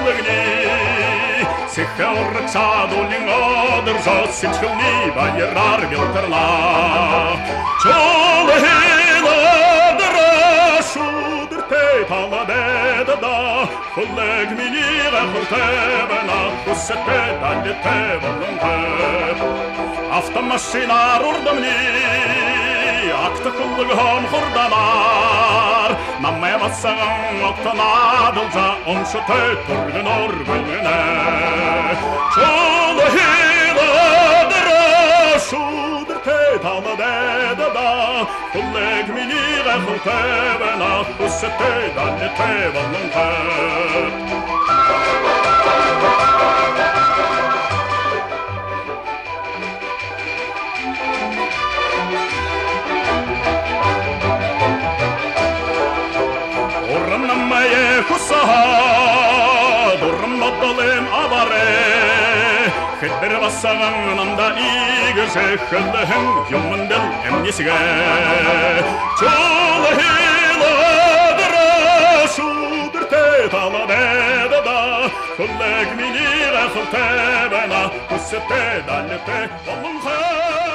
кылыгни Сихаурык садулин одыржо сичкылни байырар билтырла Чолыгилыдыра шудырте таладедада Кылык миниға кылтебена Куссетте даллетте болынғып Автомашинар урдымни Акты кылыгым хурданар Намме бассағын оқтанадылжа Оншыты түргін оргүніне Чолыгилыдыра шудырте таладедада Кылык миниға кылтебена Куссетте даллетте болынғып Урыннамайы кусаха, дұрымадылым абары Хетбір бассағанында игіжі Хылығын юмындыл әмнесіге Чолыгилыдыра шудырте таладедада Кылык миниға қылтебена Күссетте даллетте болынға